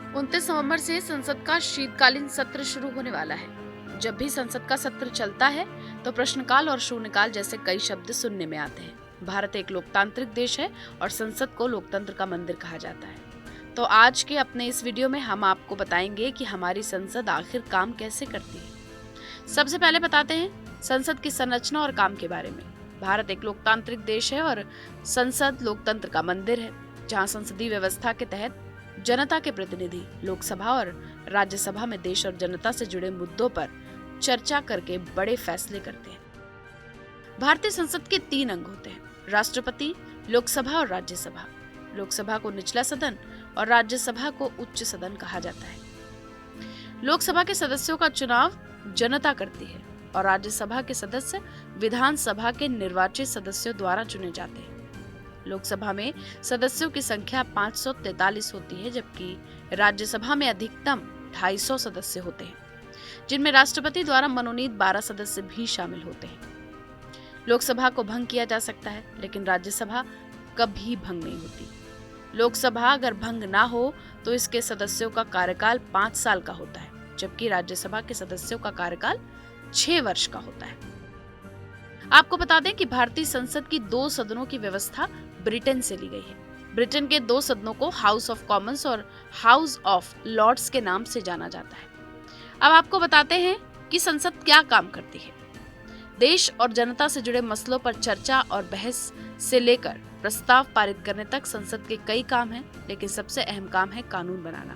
29 नवंबर से संसद का शीतकालीन सत्र शुरू होने वाला है। जब भी संसद का सत्र चलता है तो प्रश्नकाल और शून्यकाल जैसे कई शब्द सुनने में आते हैं। भारत एक लोकतांत्रिक देश है और संसद को लोकतंत्र का मंदिर कहा जाता है। तो आज के अपने इस वीडियो में हम आपको बताएंगे कि हमारी संसद आखिर काम कैसे करती है। सबसे पहले बताते हैं संसद की संरचना और काम के बारे में। भारत एक लोकतांत्रिक देश है और संसद लोकतंत्र का मंदिर है, जहां संसदीय व्यवस्था के तहत जनता के प्रतिनिधि लोकसभा और राज्यसभा में देश और जनता से जुड़े मुद्दों पर चर्चा करके बड़े फैसले करते हैं। भारतीय संसद के 3 अंग होते हैं: राष्ट्रपति, लोकसभा और राज्यसभा। लोकसभा को निचला सदन और राज्यसभा को उच्च सदन कहा जाता है। लोकसभा के सदस्यों का चुनाव जनता करती है और राज्यसभा के सदस्य विधानसभा के निर्वाचित सदस्यों द्वारा चुने जाते हैं। लोकसभा में सदस्यों की संख्या 543 होती है, जबकि राज्यसभा में अधिकतम 250 सदस्य होते हैं, जिनमें राष्ट्रपति द्वारा मनोनीत 12 सदस्य भी शामिल होते हैं। लोकसभा को भंग किया जा सकता है, लेकिन राज्यसभा कभी भंग नहीं होती। लोकसभा अगर भंग ना हो तो इसके सदस्यों का कार्यकाल 5 साल का होता है, जबकि राज्यसभा के सदस्यों का कार्यकाल 6 वर्ष का होता है। आपको बता दें कि भारतीय संसद की 2 सदनों की व्यवस्था ब्रिटेन से ली गई है। ब्रिटेन के 2 सदनों को हाउस ऑफ कॉमन्स और हाउस ऑफ लॉर्ड्स के नाम से जाना जाता है। अब आपको बताते हैं कि संसद क्या काम करती है। देश और जनता से जुड़े मसलों पर चर्चा और बहस से लेकर प्रस्ताव पारित करने तक संसद के कई काम हैं, लेकिन सबसे अहम काम है कानून बनाना।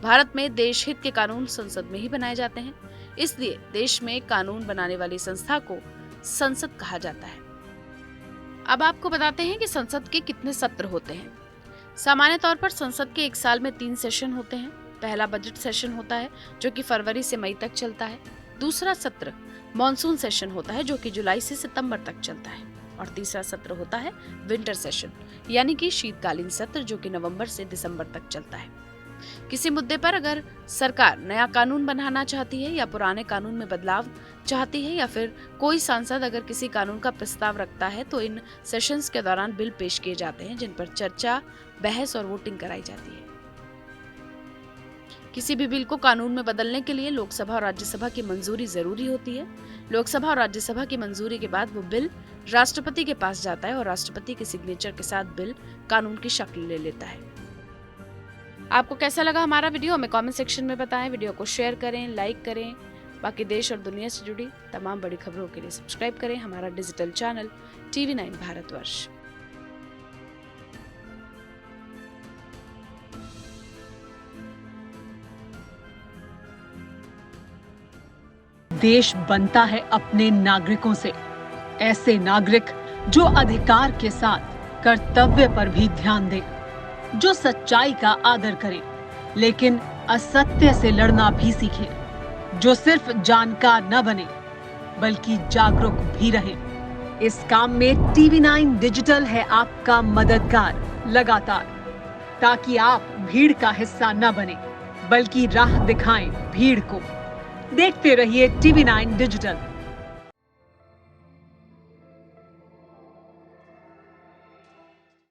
भारत में देश हित के कानून संसद में ही बनाए जाते हैं, इसलिए देश में कानून बनाने वाली संस्था को संसद कहा जाता है। अब आपको बताते हैं कि संसद के कितने सत्र होते हैं। सामान्य तौर पर संसद के 1 साल में 3 सेशन होते हैं। पहला बजट सेशन होता है, जो कि फरवरी से मई तक चलता है। दूसरा सत्र मॉनसून सेशन होता है, जो कि जुलाई से सितंबर तक चलता है। और तीसरा सत्र होता है विंटर सेशन, यानी कि शीतकालीन सत्र, जो कि नवंबर से दिसंबर तक चलता है। किसी मुद्दे पर अगर सरकार नया कानून बनाना चाहती है या पुराने कानून में बदलाव चाहती है, या फिर कोई सांसद अगर किसी कानून का प्रस्ताव रखता है, तो इन सेशंस के दौरान बिल पेश किए जाते हैं, जिन पर चर्चा, बहस और वोटिंग कराई जाती है। किसी भी बिल को कानून में बदलने के लिए लोकसभा और राज्यसभा की मंजूरी जरूरी होती है। लोकसभा और राज्यसभा की मंजूरी के बाद वो बिल राष्ट्रपति के पास जाता है और राष्ट्रपति के सिग्नेचर के साथ बिल कानून की शक्ल ले लेता है। आपको कैसा लगा हमारा वीडियो, हमें कमेंट सेक्शन में बताएं। वीडियो को शेयर करें, लाइक करें। बाकी देश और दुनिया से जुड़ी तमाम बड़ी खबरों के लिए सब्सक्राइब करें हमारा डिजिटल चैनल TV9 भारतवर्ष। देश बनता है अपने नागरिकों से। ऐसे नागरिक जो अधिकार के साथ कर्तव्य पर भी ध्यान दें, जो सच्चाई का आदर करें लेकिन असत्य से लड़ना भी सीखें, जो सिर्फ जानकार न बने बल्कि जागरूक भी रहें। इस काम में TV9 डिजिटल है आपका मददगार लगातार, ताकि आप भीड़ का हिस्सा न बने बल्कि राह दिखाएं भीड़ को। देखते रहिए TV9 डिजिटल।